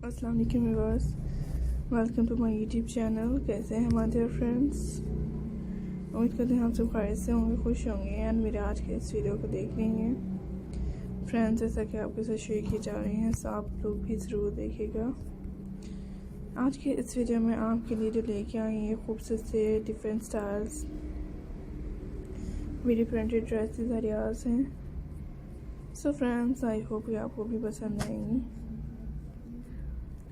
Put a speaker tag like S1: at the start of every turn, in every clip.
S1: अस्सलाम वालेकुम viewers, welcome to my YouTube channel. कैसे हैं हमारे डियर फ्रेंड्स? उम्मीद करते हैं आप सब खैरियत से होंगे, खुश होंगे एंड मेरे आज के इस वीडियो को देख रही हैं फ्रेंड्स। जैसा कि आपके साथ शेयर की जा रही हैं, सो आप लोग भी ज़रूर देखिएगा। आज के इस वीडियो में आपके लिए जो लेके आई हैं खूबसूरत से डिफरेंट स्टाइल्स मिडी प्रिंटेड ड्रेसेस आइडियाज़ हैं। सो फ्रेंड्स, आई होप कि आपको भी पसंद आएंगी।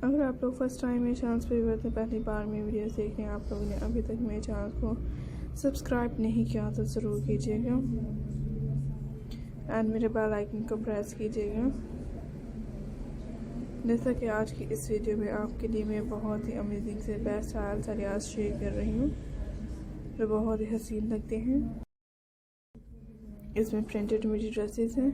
S1: अगर आप लोग फर्स्ट टाइम मेरे चैनल पर हुए थे, पहली बार मेरी वीडियोस देख रहे हैं, आप लोगों ने अभी तक मेरे चैनल को सब्सक्राइब नहीं किया तो ज़रूर कीजिएगा एंड मेरे बेल आइकन को प्रेस कीजिएगा। जैसा कि आज की इस वीडियो में आपके लिए मैं बहुत ही अमेजिंग से बेस्ट स्टाइल्स आइडियाज शेयर कर रही हूँ जो बहुत ही हसीन लगते हैं। इसमें प्रिंटेड मिडी ड्रेसेस हैं।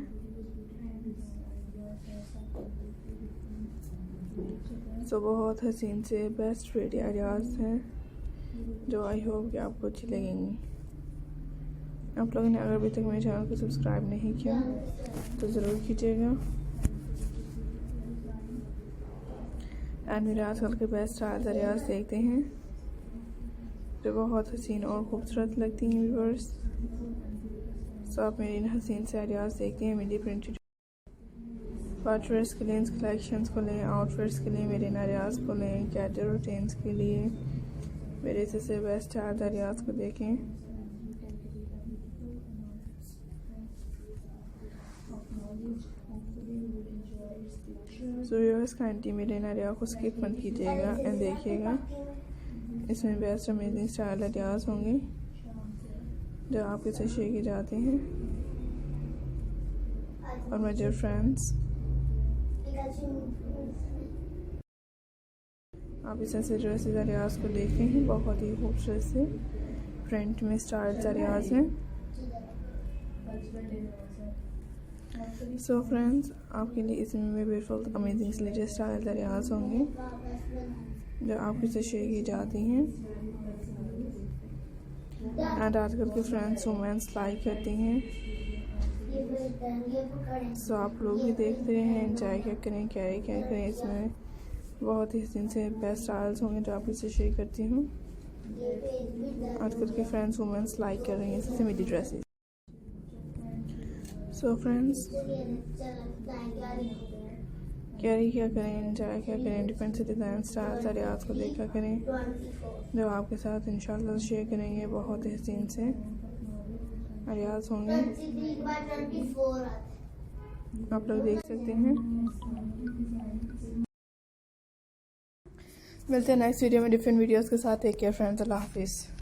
S1: सो बहुत हसीन से बेस्ट रेडी आइडियाज़ हैं जो आई होप कि आपको अच्छी लगेंगी। आप लोगों ने अगर अभी तक मेरे चैनल को सब्सक्राइब नहीं किया तो ज़रूर कीजिएगा एंड मेरे आजकल के बेस्ट स्टाइल्स आइडियाज़ देखते हैं जो बहुत हसीन और खूबसूरत लगती हैं व्यूअर्स। सो आप मेरे इन हसीन से आइडियाज़ देखते हैं मिडी प्रिंटेड पार्टवेयर्स के लिए इन कलेक्शंस को लें, आउटफिट्स के लिए मेरे आइडियाज़ को लें, कैटर रूटीन्स के लिए मेरे से बेस्ट स्टाइल आइडियाज़ को देखें। सो व्यूअर्स, काइंडली मेरे आइडिया को स्किप मत कीजिएगा एंड देखिएगा। इसमें बेस्ट अमेजिंग स्टाइल आइडियाज़ होंगे जो आपके साथ शेयर किए जाते हैं। और माय डियर फ्रेंड्स, आप इस ऐसे ड्रेसेस आइडियाज़ को देखते हैं, बहुत ही खूबसूरत से प्रिंट में स्टाइल्स आइडियाज़ हैं। सो फ्रेंड्स, आपके लिए इसमें beautiful amazing latest style ideas होंगे जो आपके साथ शेयर की जाती हैं एंड आजकल के फ्रेंड्स वुमेन्स लाइक करती हैं। सो आप लोग भी देखते हैं, एंजॉय क्या करें, क्या करें। इसमें बहुत ही हसीन से बेस्ट स्टाइल्स होंगे जो आप इसे शेयर करती हूँ। आजकल के फ्रेंड्स वुमेन्स लाइक कर रही हैं इससे मिडी ड्रेसेस। सो फ्रेंड्स, कैरी क्या करें, एंजॉय क्या करें, डिफरेंट से डिज़ाइन स्टाइल्स आइडियाज़ को देखा करें जो आपके साथ इंशाल्लाह शेयर करेंगे। बहुत ही हसीन से आइडियाज़ होंगे, आप लोग देख सकते हैं। मिलते हैं नेक्स्ट वीडियो में डिफरेंट वीडियोस के साथ। टेक केयर फ्रेंड्स, अल्लाह हाफिज़।